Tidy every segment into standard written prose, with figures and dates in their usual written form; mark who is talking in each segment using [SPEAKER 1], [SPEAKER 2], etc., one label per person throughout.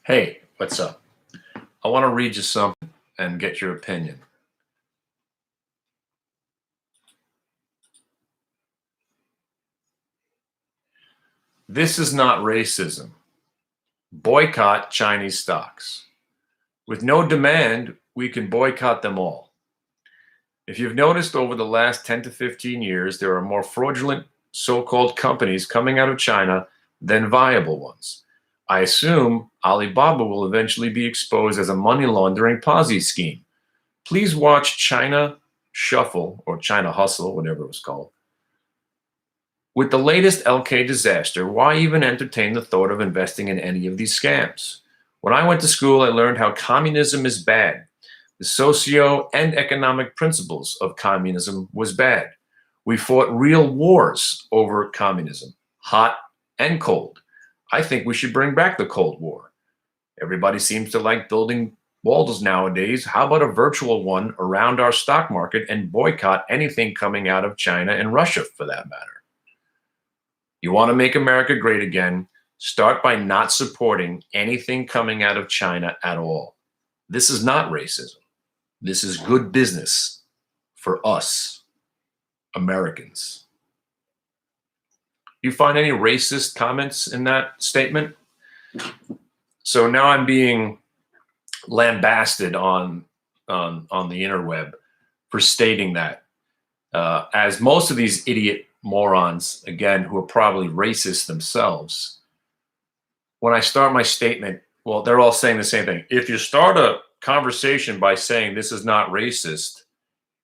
[SPEAKER 1] Hey, what's up? I want to read you something and get your opinion. This is not racism. Boycott Chinese stocks. With no demand, we can boycott them all. If you've noticed over the last 10 to 15 years, there are more fraudulent so called companies coming out of China than viable ones. I assume Alibaba will eventually be exposed as a money laundering Ponzi scheme. Please watch China Shuffle or China Hustle, whatever it was called. With the latest LK disaster, why even entertain the thought of investing in any of these scams? When I went to school, I learned how communism is bad. The socio and economic principles of communism was bad. We fought real wars over communism, hot and cold. I think we should bring back the Cold War. Everybody seems to like building walls nowadays. How about a virtual one around our stock market and boycott anything coming out of China and Russia for that matter? You want to make America great again, start by not supporting anything coming out of China at all. This is not racism. This is good business for us, Americans. You find any racist comments in that statement? So now I'm being lambasted on the interweb for stating that, as most of these idiot morons, again, who are probably racist themselves, when I start my statement, well, they're all saying the same thing. If you start a conversation by saying this is not racist,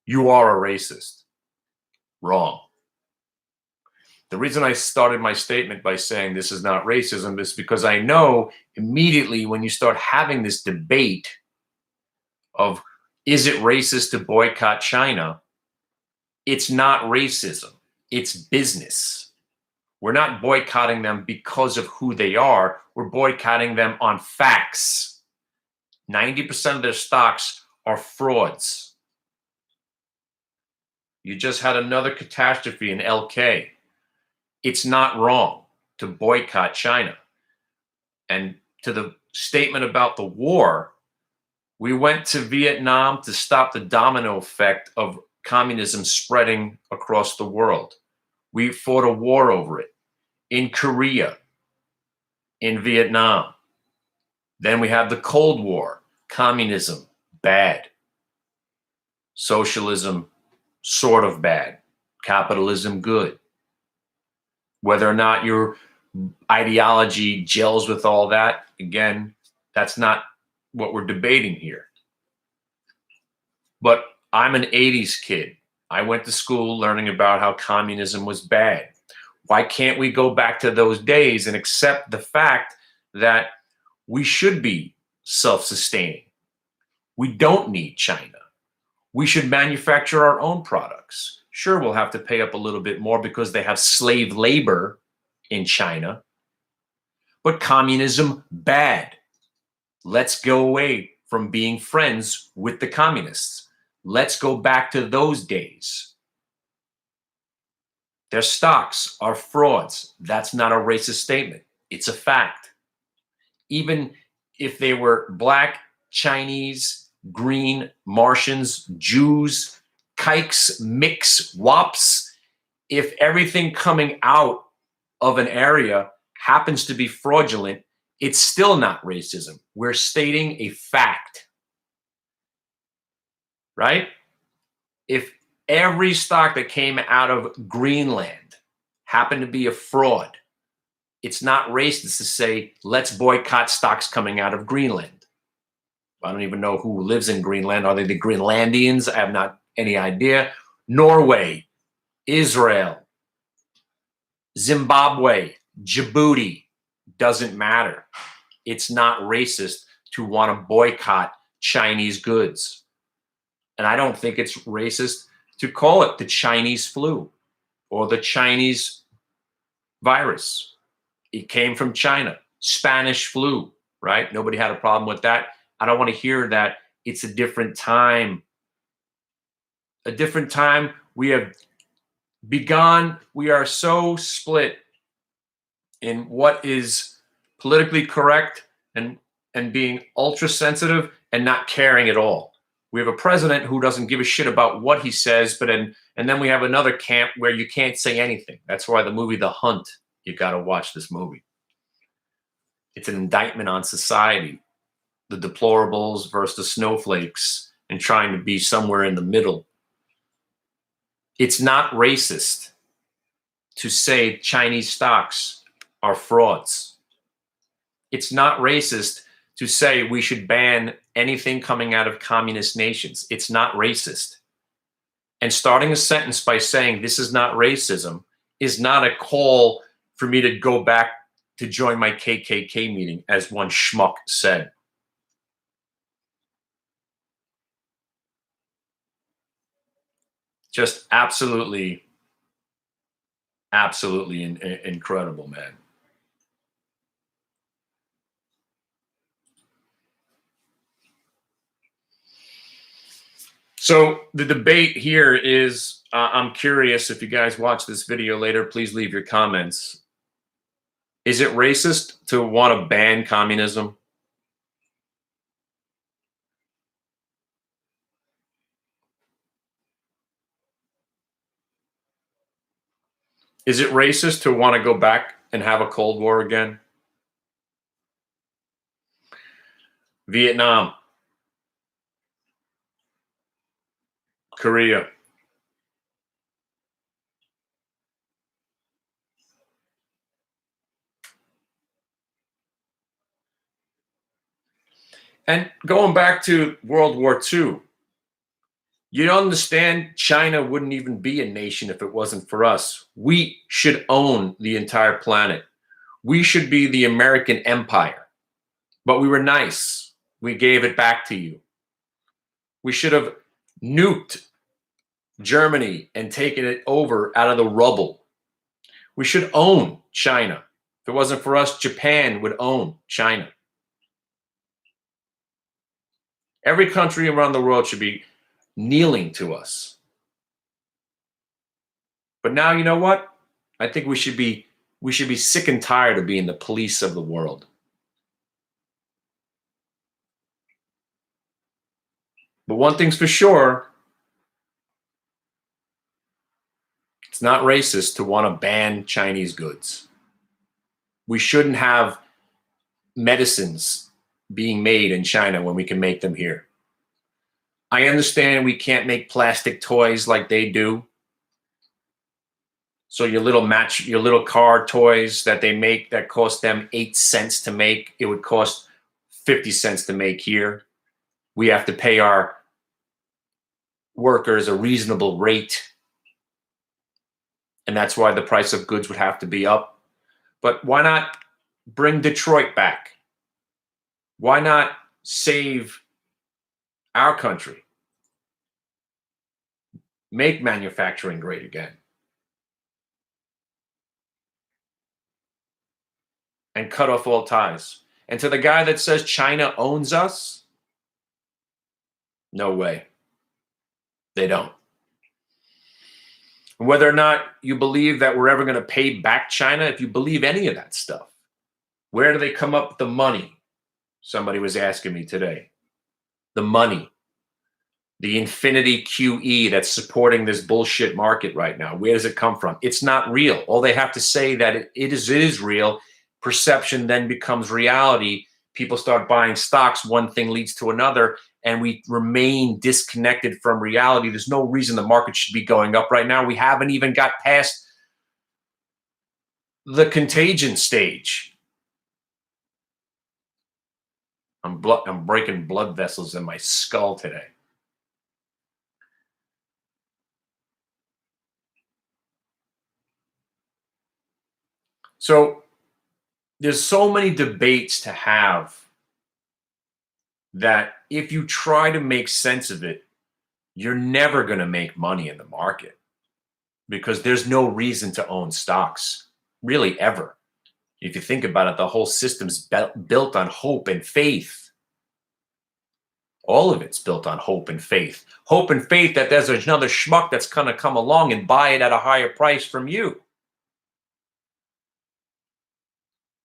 [SPEAKER 1] you are a racist. Wrong. The reason I started my statement by saying this is not racism is because I know immediately when you start having this debate of is it racist to boycott China, it's not racism. It's business. We're not boycotting them because of who they are. We're boycotting them on facts. 90% of their stocks are frauds. You just had another catastrophe in LK. It's not wrong to boycott China. And to the statement about the war, we went to Vietnam to stop the domino effect of communism spreading across the world. We fought a war over it in Korea, in Vietnam. Then we have the Cold War, communism, bad. Socialism, sort of bad. Capitalism, good. Whether or not your ideology gels with all that, again, that's not what we're debating here. But I'm an 80s kid. I went to school learning about how communism was bad. Why can't we go back to those days and accept the fact that we should be self-sustaining? We don't need China. We should manufacture our own products. Sure, we'll have to pay up a little bit more because they have slave labor in China. But communism, bad. Let's go away from being friends with the communists. Let's go back to those days. Their stocks are frauds. That's not a racist statement. It's a fact. Even if they were black, Chinese, green, Martians, Jews, kikes, mix, wops, if everything coming out of an area happens to be fraudulent, it's still not racism. We're stating a fact. Right? If every stock that came out of Greenland happened to be a fraud, it's not racist to say, let's boycott stocks coming out of Greenland. I don't even know who lives in Greenland. Are they the Greenlandians? I have not any idea. Norway, Israel, Zimbabwe, Djibouti, doesn't matter. It's not racist to want to boycott Chinese goods. And I don't think it's racist to call it the Chinese flu or the Chinese virus. It came from China. Spanish flu, right? Nobody had a problem with that. I don't want to hear that it's a different time. A different time. We have begun. We are so split in what is politically correct and and being ultra sensitive and not caring at all. We have a president who doesn't give a shit about what he says, and then we have another camp where you can't say anything. That's why the movie The Hunt, you got to watch this movie. It's an indictment on society, the deplorables versus the snowflakes, and trying to be somewhere in the middle. It's not racist to say Chinese stocks are frauds. It's not racist to say we should ban anything coming out of communist nations. It's not racist. And starting a sentence by saying this is not racism is not a call for me to go back to join my KKK meeting, as one schmuck said. Just absolutely incredible, man. So the debate here is, I'm curious if you guys watch this video later, please leave your comments. Is it racist to want to ban communism? Is it racist to want to go back and have a Cold War again? Vietnam, Korea. And going back to World War II, you understand China wouldn't even be a nation if it wasn't for us. We should own the entire planet. We should be the American empire. But we were nice. We gave it back to you. We should have nuked Germany and taken it over out of the rubble. We should own China. If it wasn't for us, Japan would own China. Every country around the world should be kneeling to us. But now, you know what? I think we should be sick and tired of being the police of the world. But one thing's for sure, it's not racist to want to ban Chinese goods. We shouldn't have medicines being made in China when we can make them here. I understand we can't make plastic toys like they do. So your little car toys that they make that cost them 8 cents to make, it would cost 50 cents to make here. We have to pay our workers a reasonable rate. And that's why the price of goods would have to be up. But why not bring Detroit back? Why not save our country? Make manufacturing great again. And cut off all ties. And to the guy that says China owns us, no way. They don't. Whether or not you believe that we're ever going to pay back China, if you believe any of that stuff, where do they come up with the money? Somebody was asking me today. The money. The infinity QE that's supporting this bullshit market right now. Where does it come from? It's not real. All they have to say that it is real. Perception then becomes reality. People start buying stocks. One thing leads to another, and we remain disconnected from reality. There's no reason the market should be going up right now. We haven't even got past the contagion stage. I'm breaking blood vessels in my skull today. So there's so many debates to have that if you try to make sense of it, you're never going to make money in the market because there's no reason to own stocks, really, ever. If you think about it, the whole system's built on hope and faith. All of it's built on hope and faith. Hope and faith that there's another schmuck that's going to come along and buy it at a higher price from you.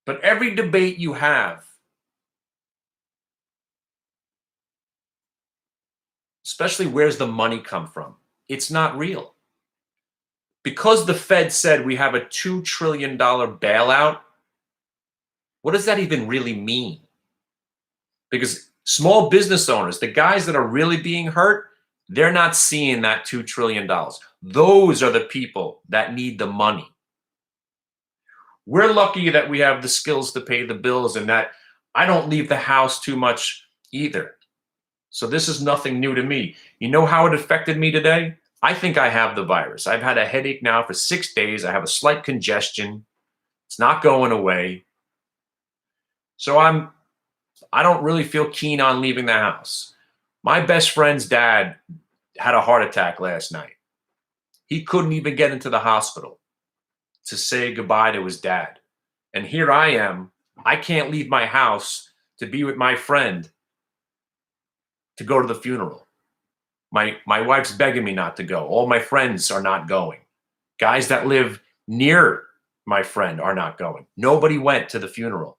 [SPEAKER 1] But every debate you have especially where's the money come from? It's not real. Because the Fed said we have a $2 trillion bailout, what does that even really mean? Because small business owners, the guys that are really being hurt, they're not seeing that $2 trillion. Those are the people that need the money. We're lucky that we have the skills to pay the bills and that I don't leave the house too much either. So this is nothing new to me. You know how it affected me today? I think I have the virus. I've had a headache now for 6 days. I have a slight congestion. It's not going away. So I don't really feel keen on leaving the house. My best friend's dad had a heart attack last night. He couldn't even get into the hospital to say goodbye to his dad. And here I am. I can't leave my house to be with my friend to go to the funeral. My wife's begging me not to go. All my friends are not going. Guys that live near my friend are not going. Nobody went to the funeral.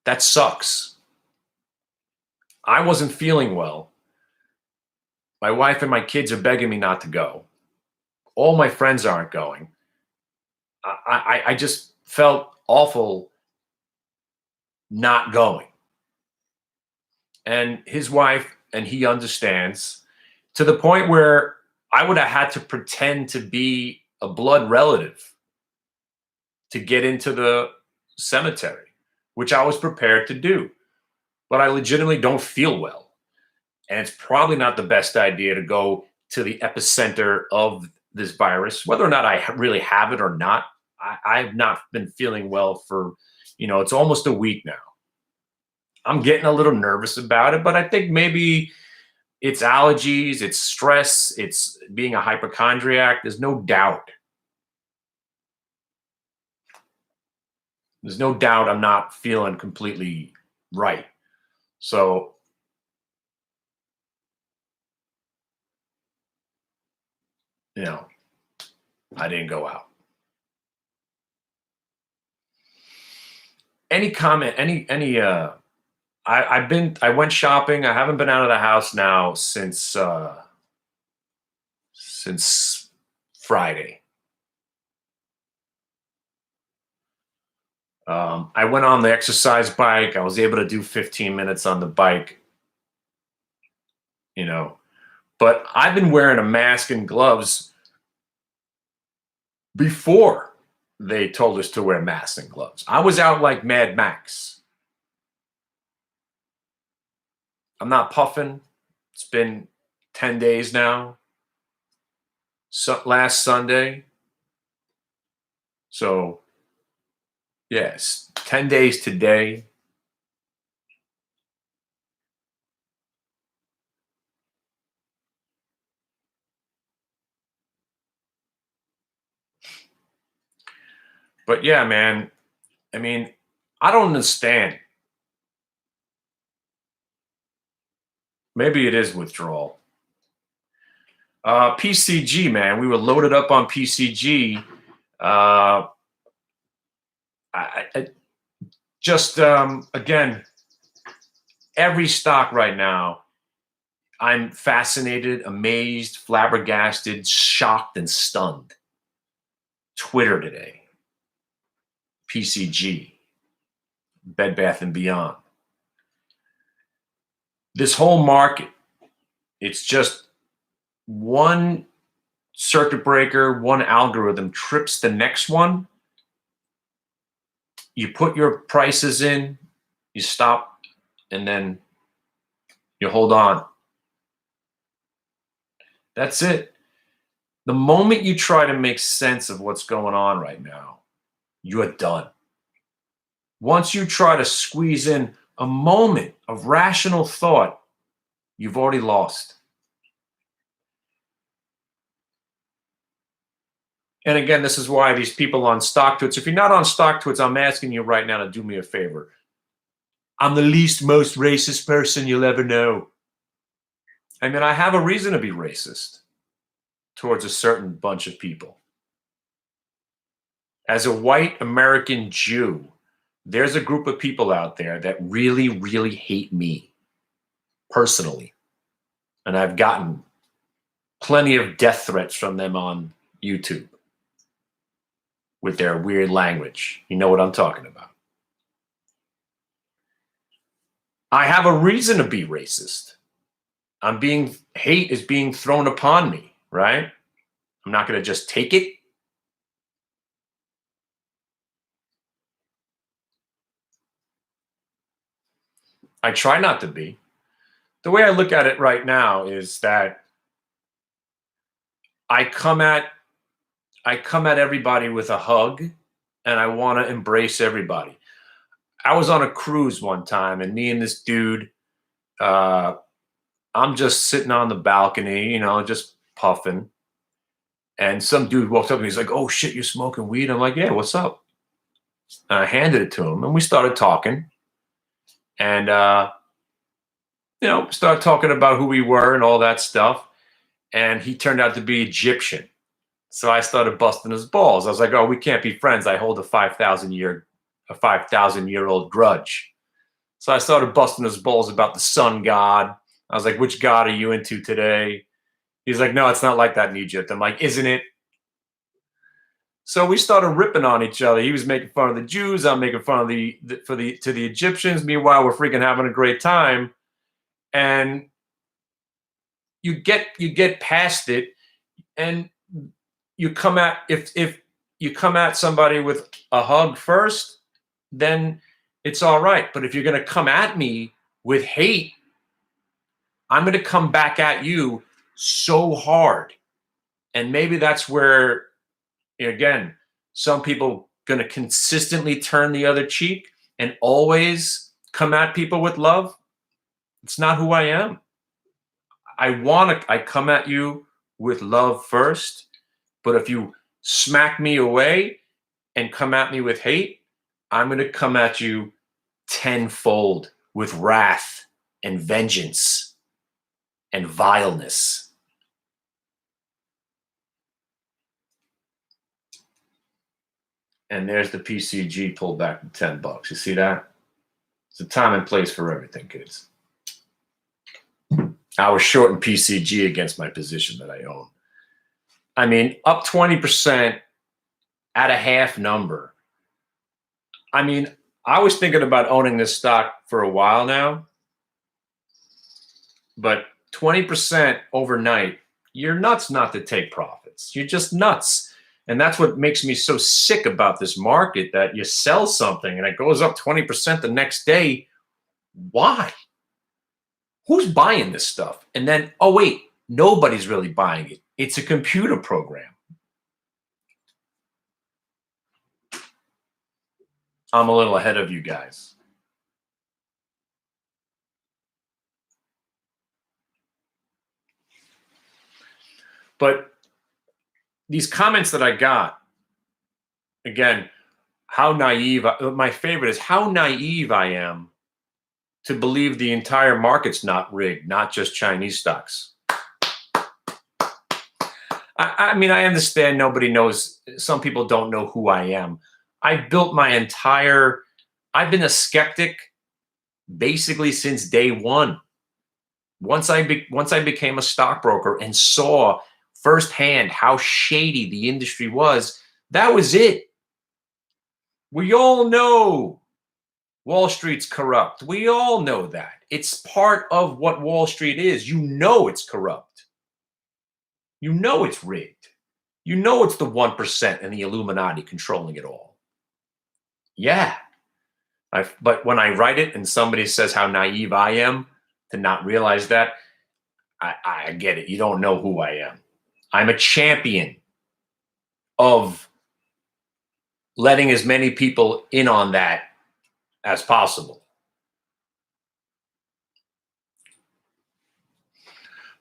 [SPEAKER 1] That sucks. I wasn't feeling well. My wife and my kids are begging me not to go. All my friends aren't going. I just felt awful not going. And his wife and he understands, to the point where I would have had to pretend to be a blood relative to get into the cemetery, which I was prepared to do. But I legitimately don't feel well. And it's probably not the best idea to go to the epicenter of this virus, whether or not I really have it or not. I've not been feeling well for, it's almost a week now. I'm getting a little nervous about it, but I think maybe it's allergies, it's stress, it's being a hypochondriac. There's no doubt. There's no doubt I'm not feeling completely right. So, I didn't go out. Any comment, I went shopping. I haven't been out of the house now since Friday. I went on the exercise bike. I was able to do 15 minutes on the bike, but I've been wearing a mask and gloves before they told us to wear masks and gloves. I was out like Mad Max. I'm not puffing. It's been 10 days now. Last Sunday. So, yes, 10 days today. But yeah, man, I mean, I don't understand. Maybe it is withdrawal. PCG, man, we were loaded up on PCG. Again, every stock right now, I'm fascinated, amazed, flabbergasted, shocked, and stunned. Twitter today, PCG, Bed Bath & Beyond. This whole market, it's just one circuit breaker, one algorithm trips the next one. You put your prices in, you stop, and then you hold on. That's it. The moment you try to make sense of what's going on right now, you're done. Once you try to squeeze in a moment of rational thought, you've already lost. And again, this is why these people on StockTwits, if you're not on StockTwits, I'm asking you right now to do me a favor. I'm the most racist person you'll ever know. I mean, I have a reason to be racist towards a certain bunch of people. As a white American Jew, there's a group of people out there that really, really hate me personally. And I've gotten plenty of death threats from them on YouTube with their weird language. You know what I'm talking about. I have a reason to be racist. Hate is being thrown upon me, right? I'm not going to just take it. I try not to be. The way I look at it right now is that I come at everybody with a hug, and I want to embrace everybody. I was on a cruise one time, and me and this dude, I'm just sitting on the balcony, just puffing. And some dude walked up and he's like, "Oh shit, you're smoking weed?" I'm like, "Yeah, what's up?" And I handed it to him, and we started talking. And started talking about who we were and all that stuff. And he turned out to be Egyptian. So I started busting his balls. I was like, "Oh, we can't be friends. I hold a 5,000-year-old grudge." So I started busting his balls about the sun god. I was like, "Which god are you into today?" He's like, "No, it's not like that in Egypt." I'm like, "Isn't it?" So we started ripping on each other. He was making fun of the Jews. I'm making fun of the Egyptians. Meanwhile, we're freaking having a great time. And you get past it, and you come at if you come at somebody with a hug first, then it's all right. But if you're going to come at me with hate, I'm going to come back at you so hard. And maybe that's where, again, some people going to consistently turn the other cheek and always come at people with love. It's not who I am. I come at you with love first, but if you smack me away and come at me with hate, I'm going to come at you tenfold with wrath and vengeance and vileness. And there's the PCG pulled back to $10. You see that? It's a time and place for everything, kids. I was short in PCG against my position that I own. I mean, up 20% at a half number. I mean, I was thinking about owning this stock for a while now, but 20% overnight, you're nuts not to take profits. You're just nuts. And that's what makes me so sick about this market, that you sell something and it goes up 20% the next day. Why? Who's buying this stuff? And then, oh, wait, nobody's really buying it. It's a computer program. I'm a little ahead of you guys. But these comments that I got, again, how naive, my favorite is how naive I am to believe the entire market's not rigged, not just Chinese stocks. I mean, I understand nobody knows. Some people don't know who I am. I've been a skeptic basically since day one. Once I became a stockbroker and saw firsthand how shady the industry was, that was it. We all know Wall Street's corrupt. We all know that. It's part of what Wall Street is. You know it's corrupt. You know it's rigged. You know it's the 1% and the Illuminati controlling it all. Yeah. But when I write it and somebody says how naive I am to not realize that, I get it. You don't know who I am. I'm a champion of letting as many people in on that as possible.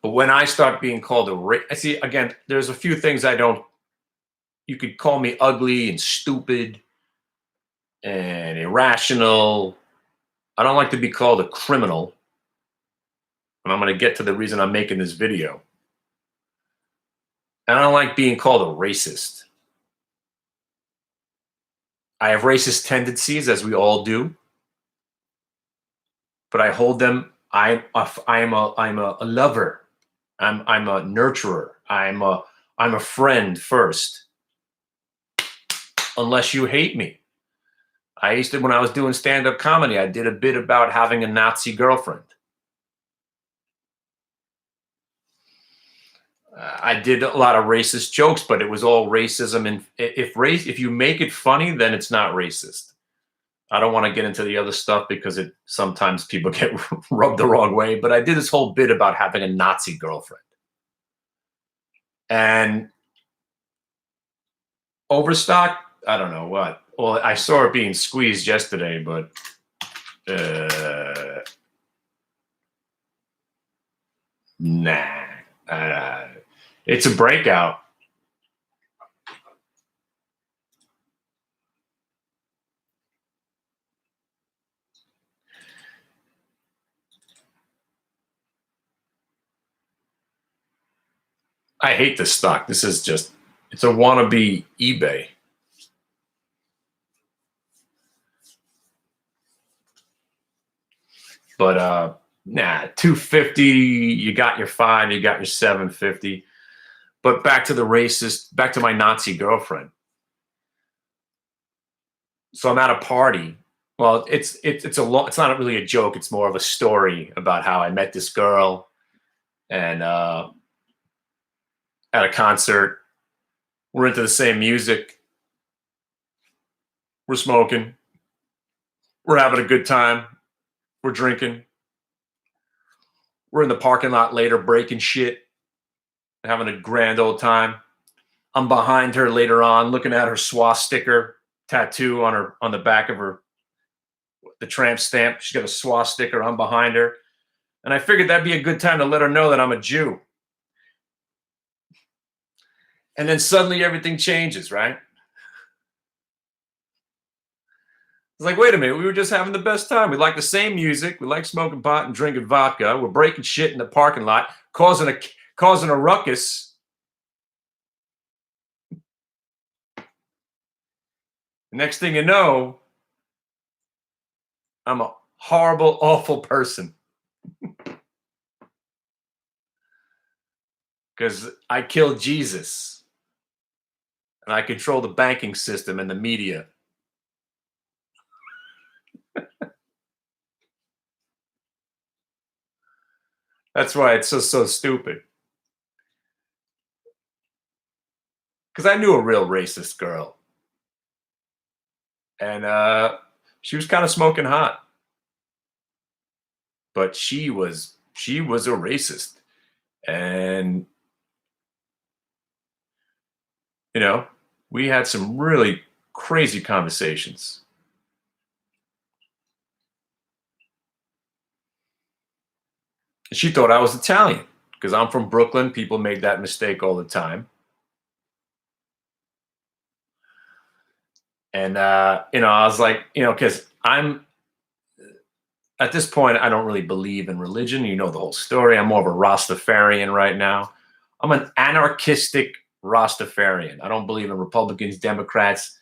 [SPEAKER 1] But when I start being called I see, again, there's a few things you could call me ugly and stupid and irrational. I don't like to be called a criminal. And I'm going to get to the reason I'm making this video. And I don't like being called a racist. I have racist tendencies, as we all do, but I hold them. I'm a lover. I'm a nurturer. I'm a friend first. Unless you hate me. I used to, when I was doing stand-up comedy, I did a bit about having a Nazi girlfriend. I did a lot of racist jokes, but it was all racism. And if you make it funny, then it's not racist. I don't want to get into the other stuff because it sometimes people get rubbed the wrong way. But I did this whole bit about having a Nazi girlfriend, and Overstock. I don't know what. Well, I saw it being squeezed yesterday, but nah. It's a breakout. I hate this stock. This is just, it's a wannabe eBay. But nah, 250, you got your 5, you got your 750. But back to the racist, back to my Nazi girlfriend. So I'm at a party. Well, it's not really a joke, it's more of a story about how I met this girl, and at a concert. We're into the same music. We're smoking. We're having a good time. We're drinking. We're in the parking lot later breaking shit, having a grand old time. I'm behind her later on, looking at her swastika tattoo on the back of her, the tramp stamp. She's got a swastika. I'm behind her, and I figured that'd be a good time to let her know that I'm a Jew. And then suddenly everything changes, right? It's like, wait a minute, we were just having the best time. We like the same music. We like smoking pot and drinking vodka. We're breaking shit in the parking lot, causing a ruckus. The next thing you know, I'm a horrible, awful person. Because I killed Jesus. And I control the banking system and the media. That's why it's so stupid. Because I knew a real racist girl. And she was kind of smoking hot. But she was a racist. And we had some really crazy conversations. She thought I was Italian because I'm from Brooklyn. People made that mistake all the time. And, I was like, because I'm, at this point, I don't really believe in religion. You know the whole story. I'm more of a Rastafarian right now. I'm an anarchistic Rastafarian. I don't believe in Republicans, Democrats,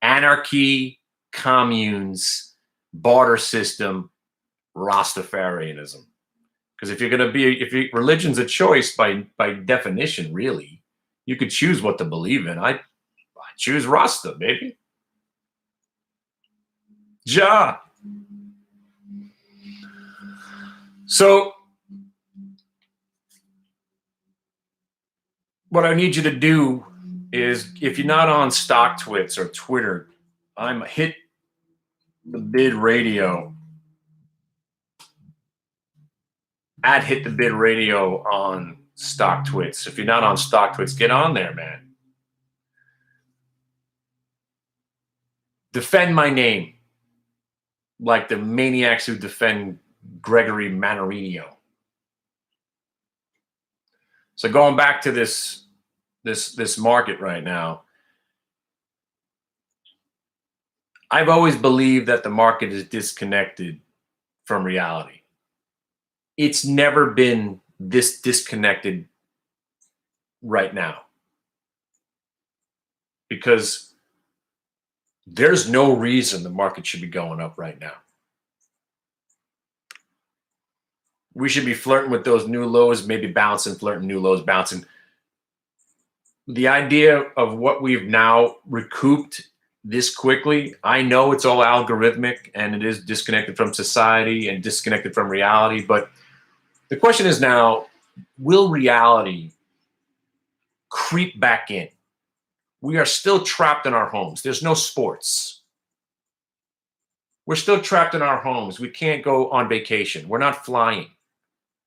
[SPEAKER 1] anarchy, communes, barter system, Rastafarianism. Because if you're going to be, religion's a choice by definition, really. You could choose what to believe in. I choose Rasta, baby. Ja. So what I need you to do is, if you're not on StockTwits or Twitter, hit the bid radio. Hit the bid radio on StockTwits. If you're not on StockTwits, get on there, man. Defend my name like the maniacs who defend Gregory Mannarino. So going back to this market right now, I've always believed that the market is disconnected from reality. It's never been this disconnected right now. Because There's no reason the market should be going up right now. We should be flirting with those new lows, maybe bouncing, flirting, new lows, bouncing. The idea of what we've now recouped this quickly, I know it's all algorithmic and it is disconnected from society and disconnected from reality. But the question is now, will reality creep back in? We are still trapped in our homes. There's no sports. We're still trapped in our homes. We can't go on vacation. We're not flying.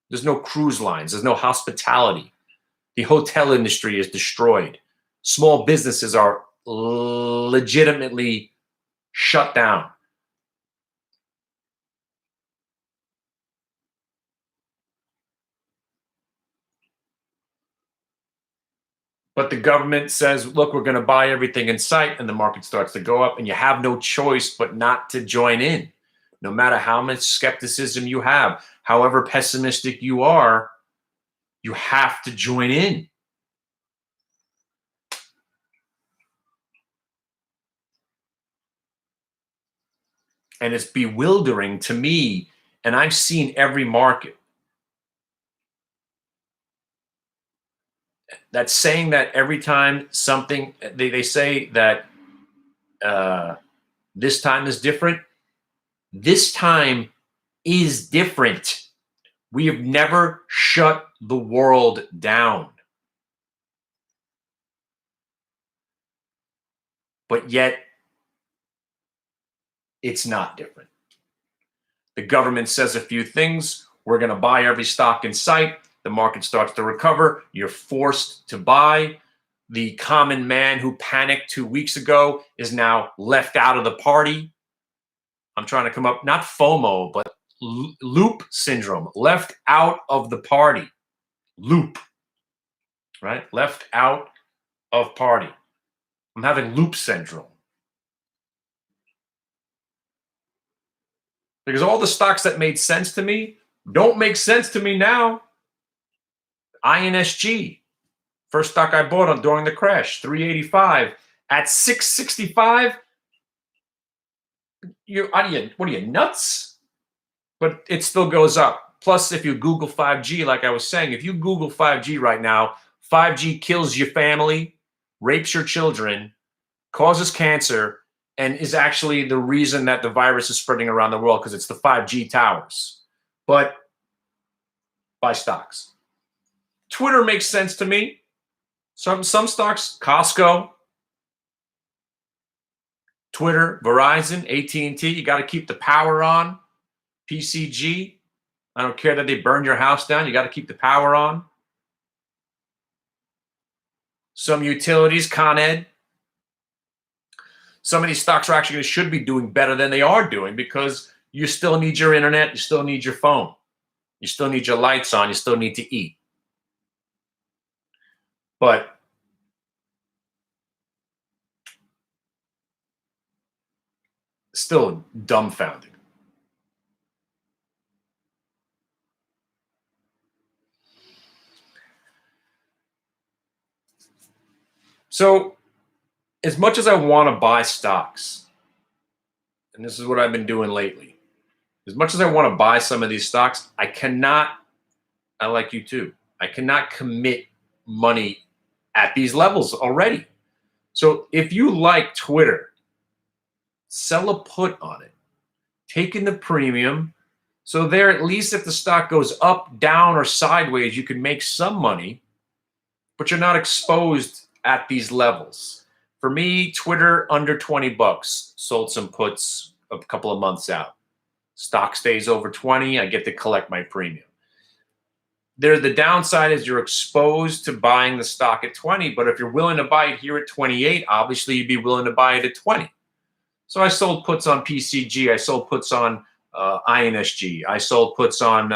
[SPEAKER 1] There's no cruise lines. There's no hospitality. The hotel industry is destroyed. Small businesses are legitimately shut down. But the government says, look, we're going to buy everything in sight, and the market starts to go up, and you have no choice but not to join in. No matter how much skepticism you have, however pessimistic you are, you have to join in. And it's bewildering to me, and I've seen every market. That's saying that every time something, they say that this time is different. This time is different. We have never shut the world down. But yet, it's not different. The government says a few things. We're going to buy every stock in sight. The market starts to recover. You're forced to buy. The common man who panicked 2 weeks ago is now left out of the party. I'm trying to come up, not FOMO, but loop syndrome, left out of the party. Loop, right? Left out of party. I'm having loop syndrome. Because all the stocks that made sense to me don't make sense to me now. INSG, first stock I bought on during the crash, 385 at 665. What are you, nuts? But it still goes up. Plus, if you Google 5G, like I was saying, if you Google 5G right now, 5G kills your family, rapes your children, causes cancer, and is actually the reason that the virus is spreading around the world, because it's the 5G towers. But buy stocks. Twitter makes sense to me. Some stocks, Costco, Twitter, Verizon, AT&T, you got to keep the power on. PCG, I don't care that they burn your house down, you got to keep the power on. Some utilities, Con Ed. Some of these stocks are actually should be doing better than they are doing, because you still need your internet, you still need your phone, you still need your lights on, you still need to eat. But still dumbfounding. So as much as I want to buy stocks, and this is what I've been doing lately, as much as I want to buy some of these stocks, I like you too, I cannot commit money at these levels already. So if you like Twitter, sell a put on it, take in the premium. So there, at least if the stock goes up, down, or sideways, you can make some money, but you're not exposed at these levels. For me, Twitter under 20 bucks, sold some puts a couple of months out. Stock stays over 20, I get to collect my premium. The downside is you're exposed to buying the stock at 20, but if you're willing to buy it here at 28, obviously you'd be willing to buy it at 20. So I sold puts on PCG, I sold puts on INSG, I sold puts on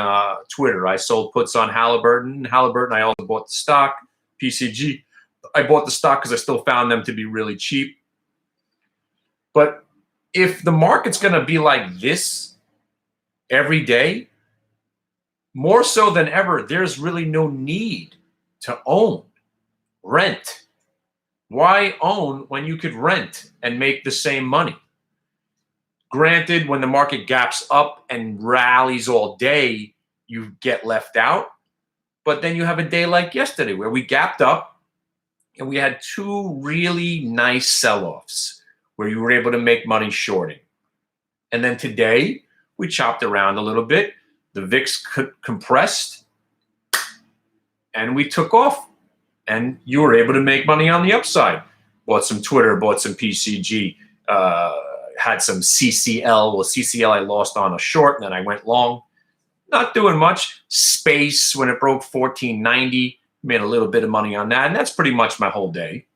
[SPEAKER 1] Twitter, I sold puts on Halliburton. I also bought the stock. PCG, I bought the stock because I still found them to be really cheap. But if the market's going to be like this every day, more so than ever, there's really no need to own, rent, Why own when you could rent and make the same money? Granted, when the market gaps up and rallies all day, you get left out. But then you have a day like yesterday where we gapped up and we had two really nice sell-offs where you were able to make money shorting. And then today we chopped around a little bit. The VIX compressed and we took off, and you were able to make money on the upside. Bought some Twitter, bought some PCG, had some CCL. Well, CCL I lost on a short, and then I went long. Not doing much. Space, when it broke 1490, made a little bit of money on that, and that's pretty much my whole day.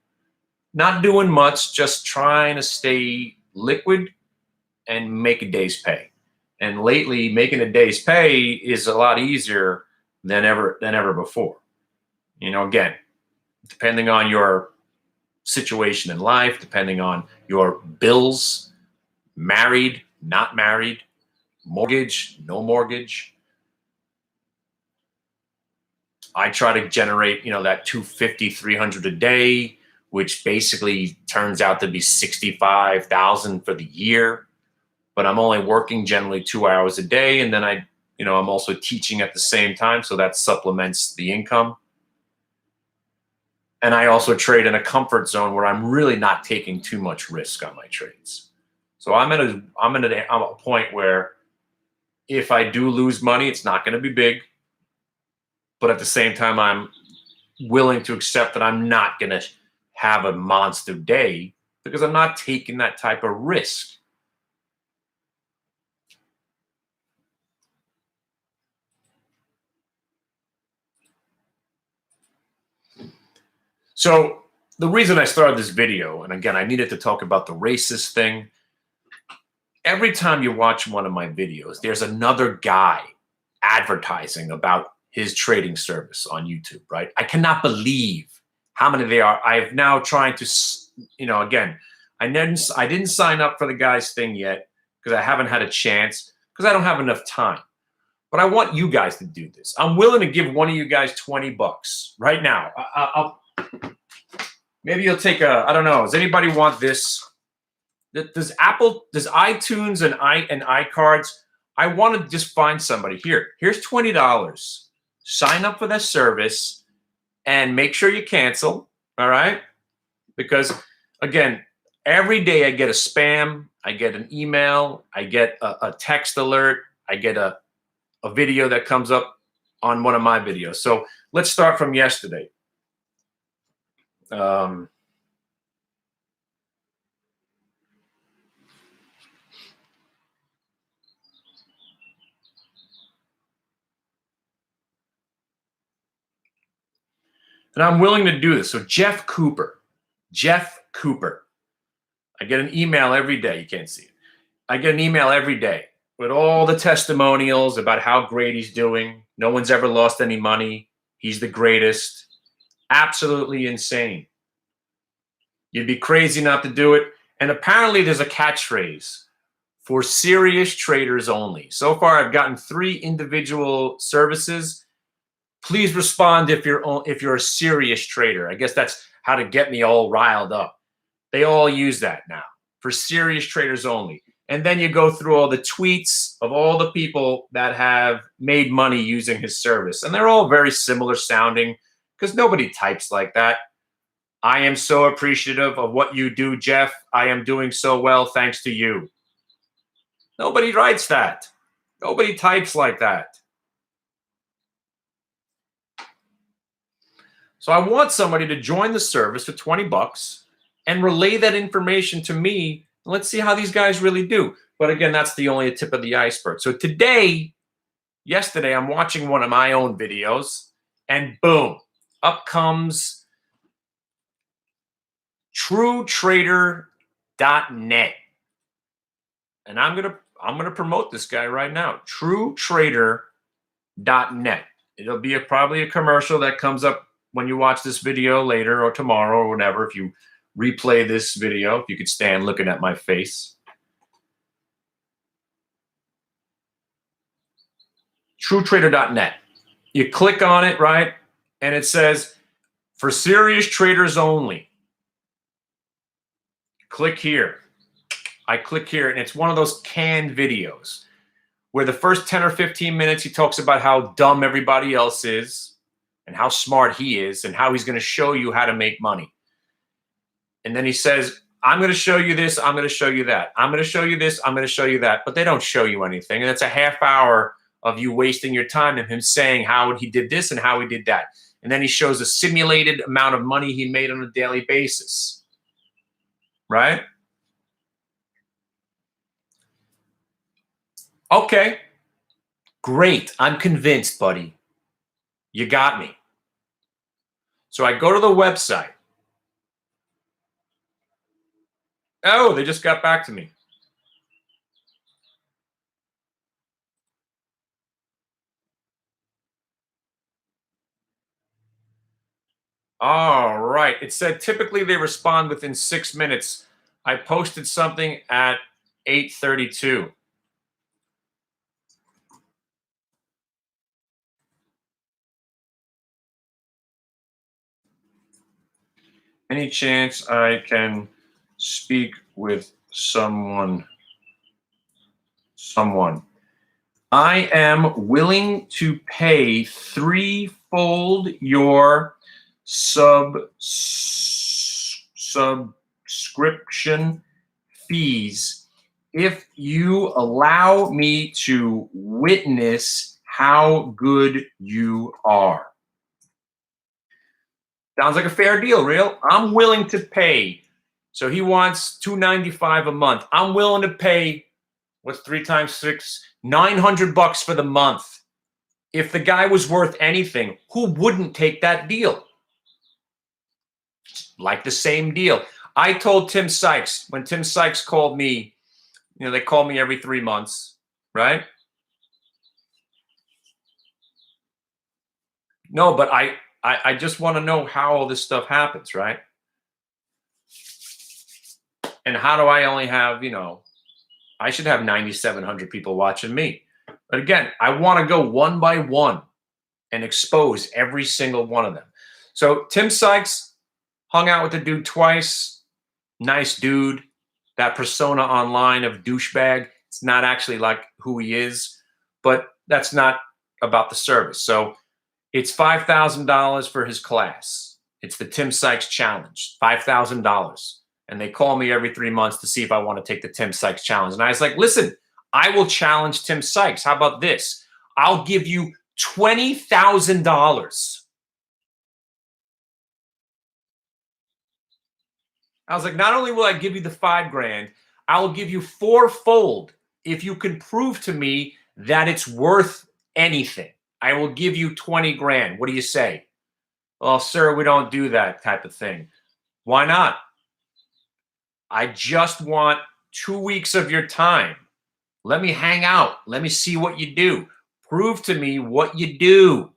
[SPEAKER 1] Not doing much, just trying to stay liquid and make a day's pay. And lately, making a day's pay is a lot easier than ever before. You know, again, depending on your situation in life, depending on your bills, married, not married, mortgage, no mortgage. I try to generate, that 250, 300 a day, which basically turns out to be 65,000 for the year. But I'm only working generally 2 hours a day. And then I'm also teaching at the same time. So that supplements the income. And I also trade in a comfort zone where I'm really not taking too much risk on my trades. So I'm at a point where if I do lose money, it's not going to be big. But at the same time, I'm willing to accept that I'm not going to have a monster day because I'm not taking that type of risk. So the reason I started this video, and again, I needed to talk about the racist thing. Every time you watch one of my videos, there's another guy advertising about his trading service on YouTube, right? I cannot believe how many they are. I've now tried to, again, I didn't sign up for the guy's thing yet because I haven't had a chance because I don't have enough time. But I want you guys to do this. I'm willing to give one of you guys $20 right now. Maybe you'll take I don't know. Does anybody want this? Does iTunes and iCards? I want to just find somebody here. Here's $20. Sign up for this service and make sure you cancel. All right? Because again, every day I get a spam, I get an email, I get a text alert, I get a video that comes up on one of my videos. So let's start from yesterday. And I'm willing to do this. So Jeff Cooper, I get an email every day. You can't see it. I get an email every day with all the testimonials about how great he's doing. No one's ever lost any money. He's the greatest. Absolutely insane. You'd be crazy not to do it. And apparently there's a catchphrase for serious traders only. So far, I've gotten 3 individual services. Please respond if you're a serious trader. I guess that's how to get me all riled up. They all use that now for serious traders only. And then you go through all the tweets of all the people that have made money using his service. And they're all very similar sounding because nobody types like that. I am so appreciative of what you do, Jeff. I am doing so well thanks to you. Nobody writes that. Nobody types like that. So I want somebody to join the service for $20 and relay that information to me. Let's see how these guys really do. But again, that's the only tip of the iceberg. So yesterday, I'm watching one of my own videos, and boom, up comes TrueTrader.net. And I'm gonna promote this guy right now. TrueTrader.net. It'll be probably a commercial that comes up when you watch this video later or tomorrow or whatever. If you replay this video, if you could stand looking at my face. TrueTrader.net. You click on it, right? And it says, for serious traders only. Click here. I click here, and it's one of those canned videos where the first 10 or 15 minutes he talks about how dumb everybody else is and how smart he is and how he's going to show you how to make money. And then he says, I'm going to show you this, I'm going to show you that. I'm going to show you this, I'm going to show you that. But they don't show you anything. And it's a half hour of you wasting your time and him saying how he did this and how he did that. And then he shows a simulated amount of money he made on a daily basis. Right? Okay. Great. I'm convinced, buddy. You got me. So I go to the website. Oh, they just got back to me. All right. It said typically they respond within 6 minutes. I posted something at 8:32. Any chance I can speak with someone? I am willing to pay threefold your subscription fees if you allow me to witness how good you are. Sounds like a fair deal, real. I'm willing to pay. So he wants $295 a month. I'm willing to pay, what's 3 times 6? $900 for the month. If the guy was worth anything, who wouldn't take that deal? Like the same deal. I told Tim Sykes, when Tim Sykes called me, they call me every 3 months, right? No, but I just want to know how all this stuff happens, right? And how do I only have, I should have 9,700 people watching me. But again, I want to go one by one and expose every single one of them. So Tim Sykes hung out with the dude twice. Nice dude. That persona online of douchebag, it's not actually like who he is, but that's not about the service. So it's $5,000 for his class. It's the Tim Sykes Challenge, $5,000. And they call me every 3 months to see if I want to take the Tim Sykes Challenge. And I was like, listen, I will challenge Tim Sykes. How about this? I'll give you $20,000. I was like, not only will I give you the $5,000, I will give you fourfold if you can prove to me that it's worth anything. I will give you 20 grand. What do you say? Well, sir, we don't do that type of thing. Why not? I just want 2 weeks of your time. Let me hang out. Let me see what you do. Prove to me what you do.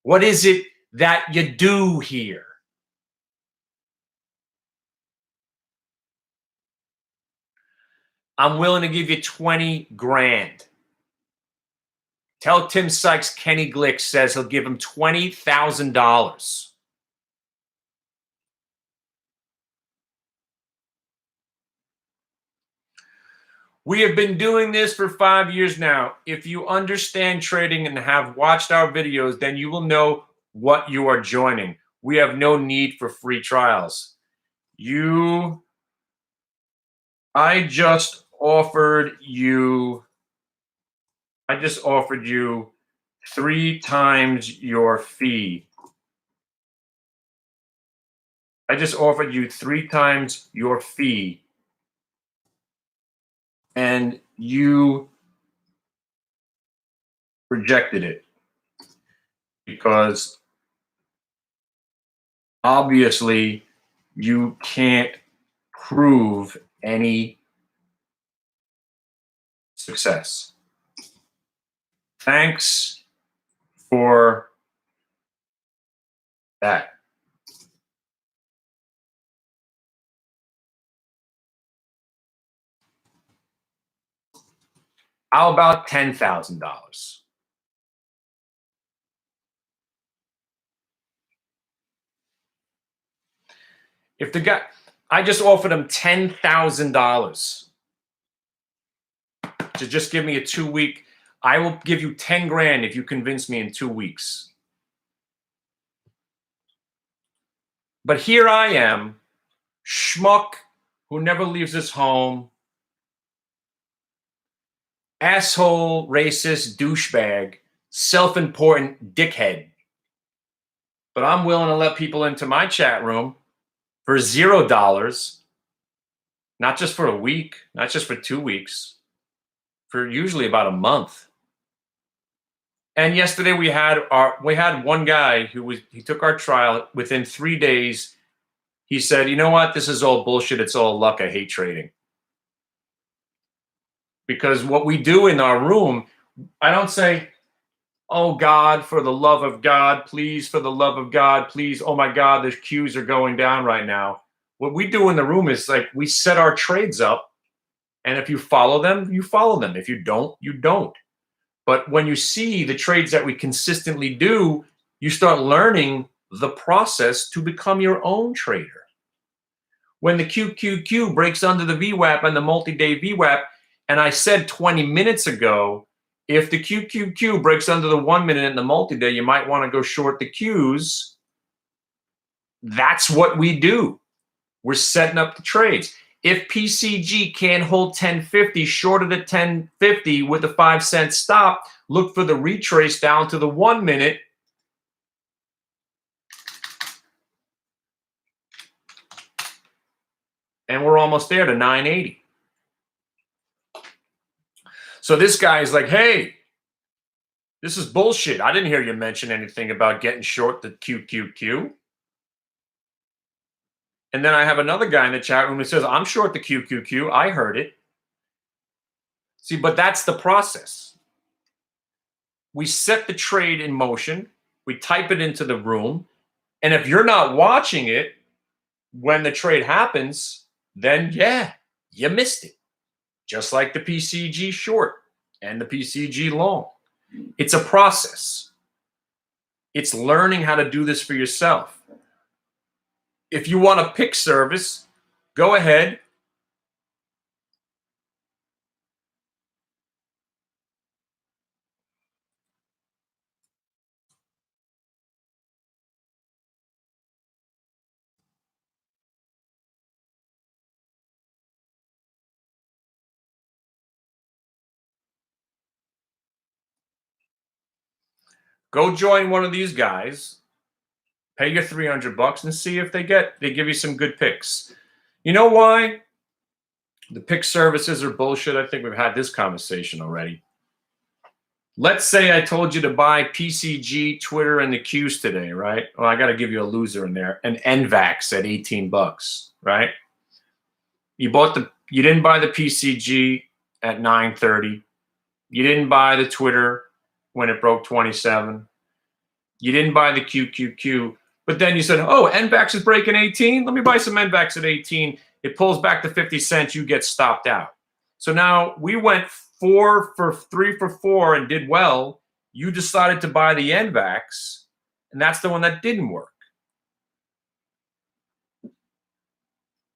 [SPEAKER 1] What is it that you do here? I'm willing to give you 20 grand. Tell Tim Sykes Kenny Glick says he'll give him $20,000. We have been doing this for 5 years now. If you understand trading and have watched our videos, then you will know what you are joining. We have no need for free trials. I just offered you 3 times your fee. I just offered you 3 times your fee. And you rejected it because obviously you can't prove any success. Thanks for that. How about $10,000? If the guy, I just offered him $10,000 to just give me a 2-week. I will give you 10 grand if you convince me in 2 weeks. But here I am, schmuck who never leaves his home, asshole, racist, douchebag, self-important dickhead. But I'm willing to let people into my chat room for $0, not just for a week, not just for 2 weeks, for usually about a month. And yesterday we had one guy he took our trial. Within 3 days, he said, "You know what? This is all bullshit. It's all luck. I hate trading." Because what we do in our room, I don't say, "Oh God, for the love of God, please, for the love of God, please. Oh my God, the Qs are going down right now." What we do in the room is like we set our trades up, and if you follow them, you follow them. If you don't, you don't. But when you see the trades that we consistently do, you start learning the process to become your own trader. When the QQQ breaks under the VWAP and the multi-day VWAP, and I said 20 minutes ago, if the QQQ breaks under the 1 minute and the multi-day, you might want to go short the Qs. That's what we do. We're setting up the trades. If PCG can't hold 1050 short of the 1050 with a 5-cent stop, look for the retrace down to the 1 minute. And we're almost there to 980. So this guy is like, "Hey, this is bullshit. I didn't hear you mention anything about getting short the QQQ." And then I have another guy in the chat room who says, "I'm short the QQQ. I heard it." See, but that's the process. We set the trade in motion. We type it into the room. And if you're not watching it when the trade happens, then yeah, you missed it. Just like the PCG short and the PCG long. It's a process. It's learning how to do this for yourself. If you want a pick service, go ahead. Go join one of these guys. Pay your $300 and see if they give you some good picks. You know why the pick services are bullshit? I think we've had this conversation already. Let's say I told you to buy PCG, Twitter, and the Qs today, right? Well, I got to give you a loser in there. An NVAX at $18, right? You didn't buy the PCG at 9:30. You didn't buy the Twitter when it broke 27. You didn't buy the QQQ, but then you said, "Oh, NVAX is breaking 18. Let me buy some NVAX at 18." It pulls back to 50 cents. You get stopped out. So now we went 3 for 4 and did well. You decided to buy the NVAX, and that's the one that didn't work.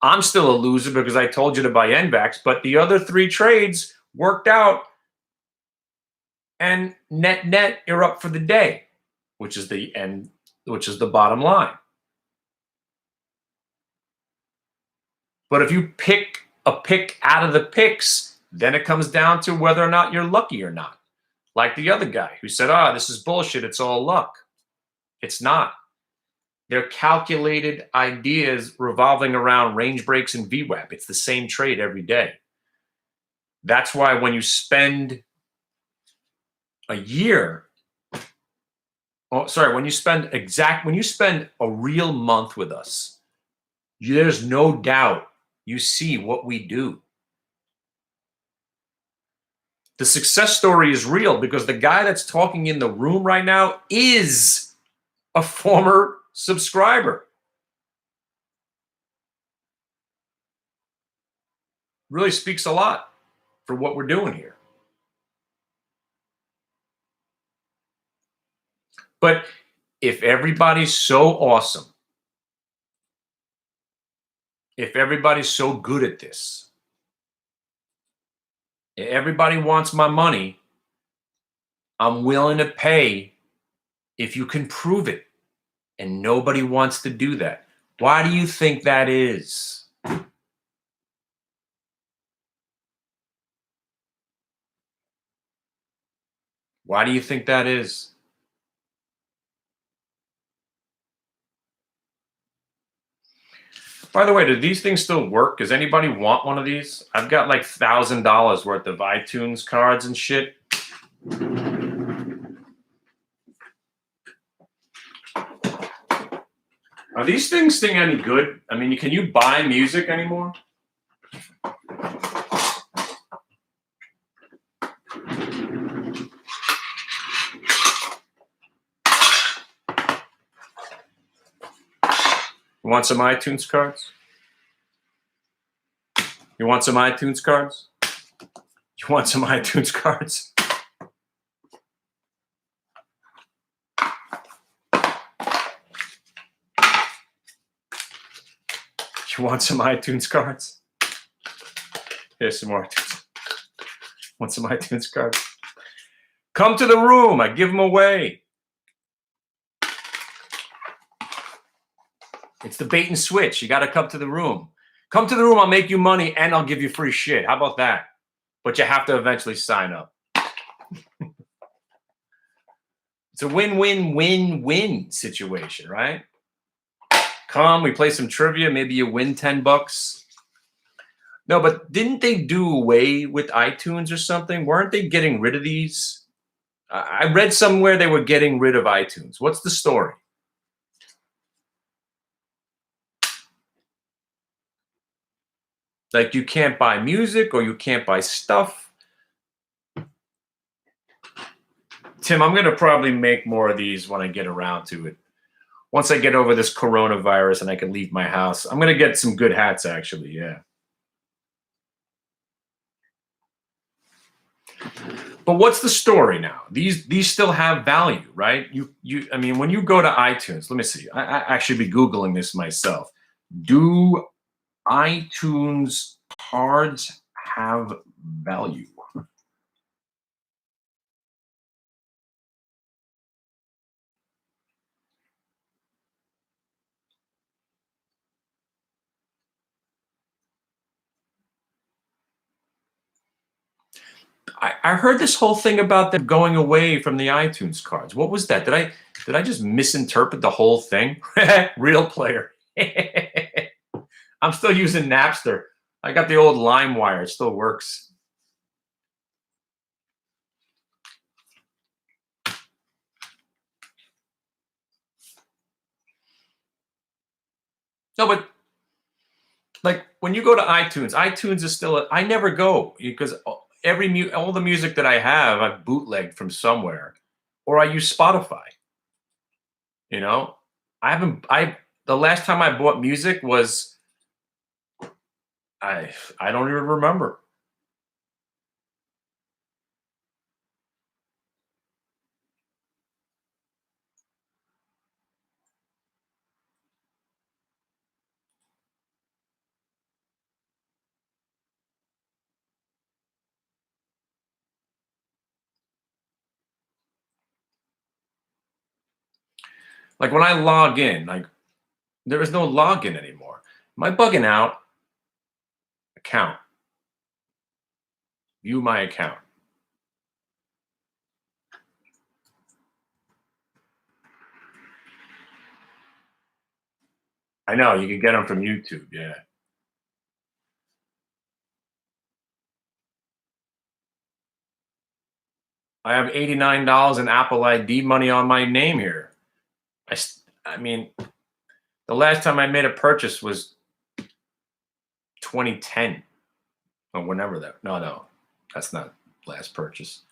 [SPEAKER 1] I'm still a loser because I told you to buy NVAX, but the other 3 trades worked out, and net, you're up for the day, which is the end, which is the bottom line. But if you pick a pick out of the picks, then it comes down to whether or not you're lucky or not. Like the other guy who said, "This is bullshit. It's all luck." It's not. They're calculated ideas revolving around range breaks and VWAP. It's the same trade every day. That's why when you spend a year, when you spend a real month with us, there's no doubt you see what we do. The success story is real because the guy that's talking in the room right now is a former subscriber. Really speaks a lot for what we're doing here. But if everybody's so awesome if everybody's so good at this, everybody wants my money, I'm willing to pay if you can prove it. And nobody wants to do that. Why do you think that is? Why do you think that is? By the way, do these things still work? Does anybody want one of these? I've got like $1,000 worth of iTunes cards and shit. Are these things any good? I mean, can you buy music anymore? You want some iTunes cards? You want some iTunes cards? You want some iTunes cards? You want some iTunes cards? Here's some more. Want some iTunes cards? Come to the room. I give them away. It's the bait and switch. You got to come to the room. Come to the room. I'll make you money and I'll give you free shit. How about that? But you have to eventually sign up. It's a win-win-win-win situation, right? Come, we play some trivia. Maybe you win $10. No, but didn't they do away with iTunes or something? Weren't they getting rid of these? I read somewhere they were getting rid of iTunes. What's the story? Like you can't buy music or you can't buy stuff. Tim, I'm going to probably make more of these when I get around to it. Once I get over this coronavirus and I can leave my house, I'm going to get some good hats, actually. Yeah. But what's the story now? These still have value, right? I mean, when you go to iTunes, let me see. I should be Googling this myself. Do iTunes cards have value? I heard this whole thing about them going away from the iTunes cards. What was that? Did I just misinterpret the whole thing? Real player. I'm still using Napster. I got the old LimeWire. It still works. No, but like when you go to iTunes, iTunes is still. I never go because all the music that I have, I've bootlegged from somewhere, or I use Spotify. You know, I haven't. The last time I bought music was I don't even remember. Like when I log in, like there is no login anymore. Am I bugging out? Account. View my account. I know you can get them from YouTube. Yeah. I have $89 in Apple ID money on my name here. I mean, the last time I made a purchase was 2010 or whenever that. No, that's not last purchase.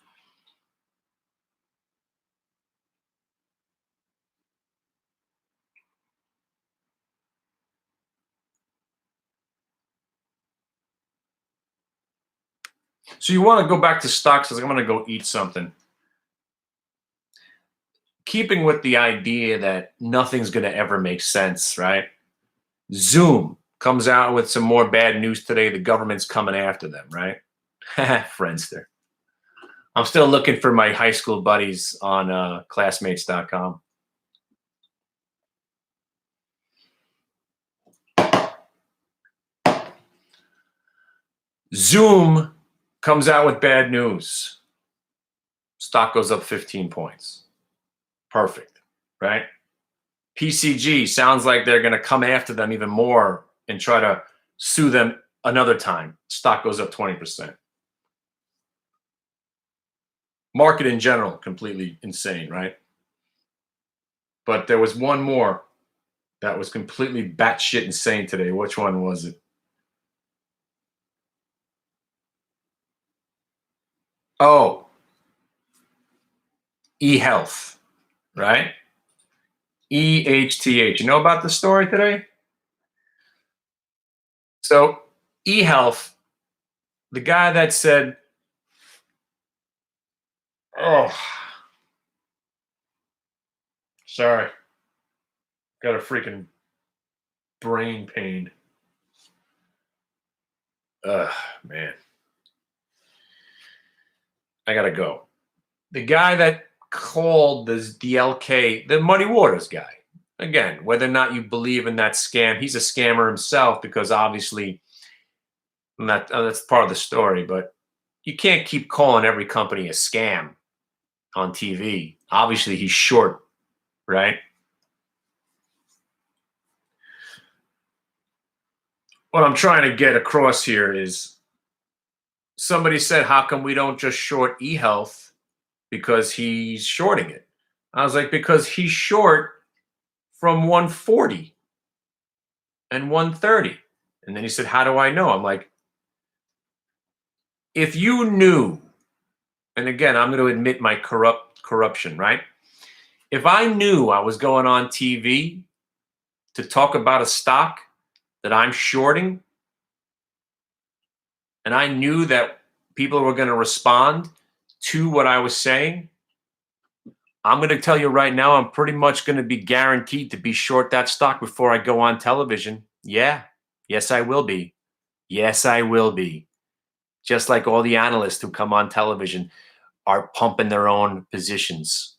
[SPEAKER 1] So you want to go back to stocks because I'm going to go eat something. Keeping with the idea that nothing's going to ever make sense, right? Zoom comes out with some more bad news today. The government's coming after them, right? Friendster. I'm still looking for my high school buddies on classmates.com. Zoom comes out with bad news. Stock goes up 15 points. Perfect, right? PCG sounds like they're going to come after them even more and try to sue them another time. Stock goes up 20%. Market in general, completely insane, right? But there was one more that was completely batshit insane today. Which one was it? Oh, eHealth, right? EHTH. You know about the story today? So, eHealth, the guy that said, oh, sorry, got a freaking brain pain. Man. I gotta go. The guy that called the DLK, the Muddy Waters guy, again, whether or not you believe in that scam, he's a scammer himself because obviously that's part of the story, but you can't keep calling every company a scam on TV. Obviously, he's short, right? What I'm trying to get across here is somebody said, how come we don't just short eHealth because he's shorting it? I was like, because he's short from 140 and 130. And then he said, how do I know? I'm like, if you knew, and again, I'm going to admit my corruption, right? If I knew I was going on TV to talk about a stock that I'm shorting, and I knew that people were going to respond to what I was saying, I'm going to tell you right now, I'm pretty much going to be guaranteed to be short that stock before I go on television. Yeah. Yes, I will be. Yes, I will be. Just like all the analysts who come on television are pumping their own positions.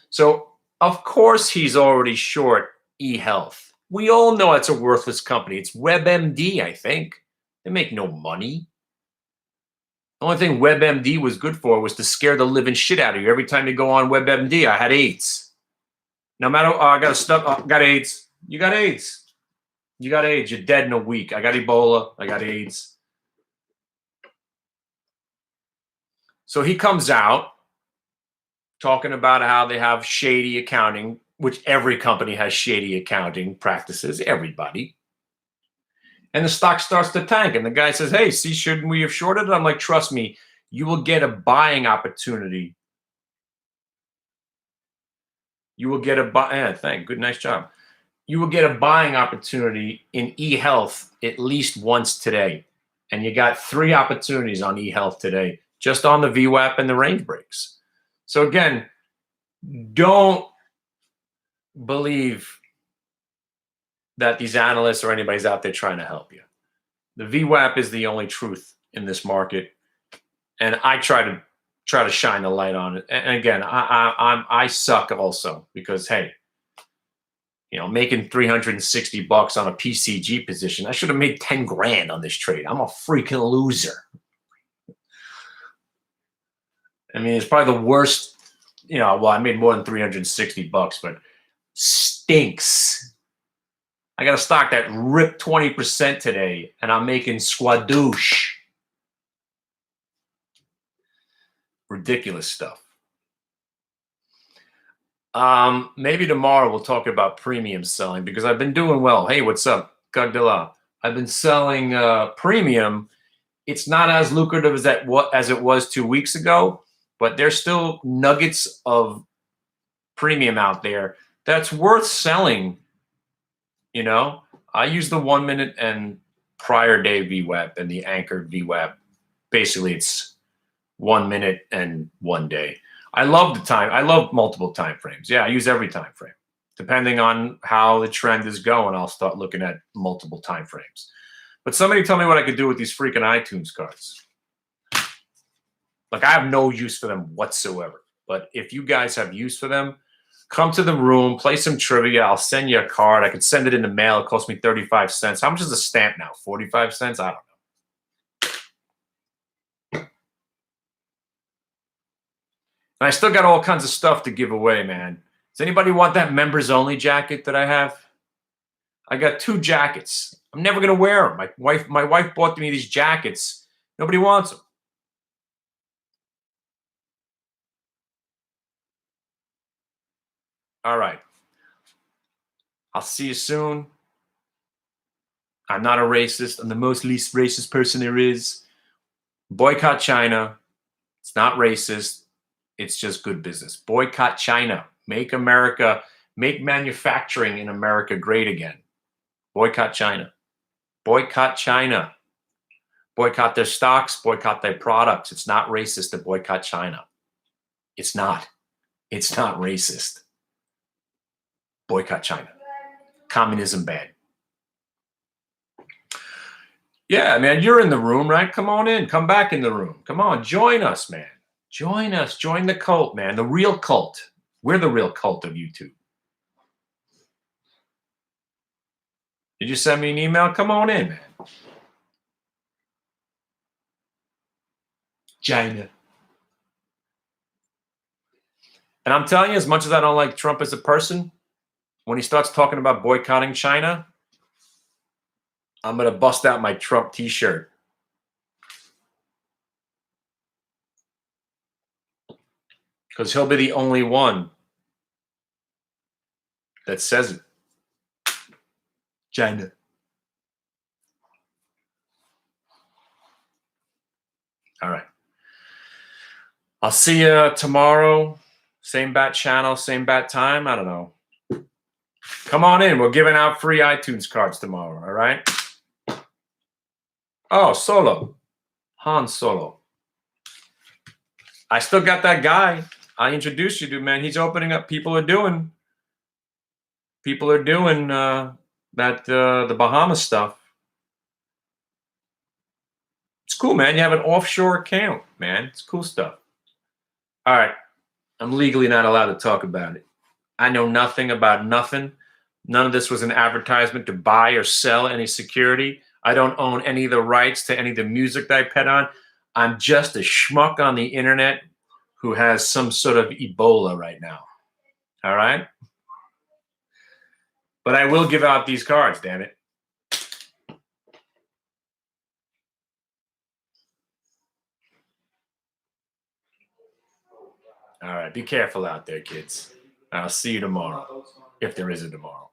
[SPEAKER 1] So, of course, he's already short eHealth. We all know it's a worthless company. It's WebMD, I think. They make no money. The only thing WebMD was good for was to scare the living shit out of you. Every time you go on WebMD, I had AIDS. No matter, I got stuff, got AIDS. You got AIDS. You got AIDS. You're dead in a week. I got Ebola. I got AIDS. So he comes out talking about how they have shady accounting, which every company has shady accounting practices, everybody. And the stock starts to tank. And the guy says, hey, see, shouldn't we have shorted it? I'm like, trust me, you will get a buying opportunity. You will get good, nice job. You will get a buying opportunity in eHealth at least once today. And you got 3 opportunities on eHealth today, just on the VWAP and the range breaks. So again, don't believe that these analysts or anybody's out there trying to help you. The VWAP is the only truth in this market, and I try to shine the light on it. And again, I suck also because hey, you know, making $360 on a PCG position, I should have made 10 grand on this trade. I'm a freaking loser. I mean, it's probably the worst. You know, well, I made more than $360, but stinks. I got a stock that ripped 20% today, and I'm making squadoosh. Ridiculous stuff. Maybe tomorrow we'll talk about premium selling because I've been doing well. Hey, what's up? Gagdala. I've been selling premium. It's not as lucrative as it was 2 weeks ago, but there's still nuggets of premium out there that's worth selling. You know, I use the 1 minute and prior day VWAP and the anchored VWAP. Basically, it's 1 minute and 1 day. I love the time. I love multiple time frames. Yeah, I use every time frame. Depending on how the trend is going, I'll start looking at multiple time frames. But somebody tell me what I could do with these freaking iTunes cards. Like, I have no use for them whatsoever. But if you guys have use for them, come to the room, play some trivia. I'll send you a card. I could send it in the mail. It cost me 35 cents. How much is a stamp now? 45 cents? I don't know. And I still got all kinds of stuff to give away, man. Does anybody want that members only jacket that I have? I got 2 jackets. I'm never going to wear them. My wife bought me these jackets. Nobody wants them. All right. I'll see you soon. I'm not a racist. I'm the most least racist person there is. Boycott China. It's not racist. It's just good business. Boycott China. Make manufacturing in America great again. Boycott China. Boycott China. Boycott their stocks. Boycott their products. It's not racist to boycott China. It's not. It's not racist. Boycott China. Communism bad. Yeah, man, you're in the room, right? Come on in. Come back in the room. Come on, join us, man. Join us. Join the cult, man. The real cult. We're the real cult of YouTube. Did you send me an email? Come on in, man. China. And I'm telling you, as much as I don't like Trump as a person, when he starts talking about boycotting China, I'm going to bust out my Trump t-shirt. Because he'll be the only one that says it. China. All right. I'll see you tomorrow. Same bat channel, same bat time. I don't know. Come on in. We're giving out free iTunes cards tomorrow. All right. Oh, Solo. Han Solo. I still got that guy I introduced you to, man. He's opening up. People are doing the Bahamas stuff. It's cool, man. You have an offshore account, man. It's cool stuff. All right. I'm legally not allowed to talk about it. I know nothing about nothing. None of this was an advertisement to buy or sell any security. I don't own any of the rights to any of the music that I put on. I'm just a schmuck on the internet who has some sort of Ebola right now. All right? But I will give out these cards, damn it. All right, be careful out there, kids. I'll see you tomorrow, if there is a tomorrow.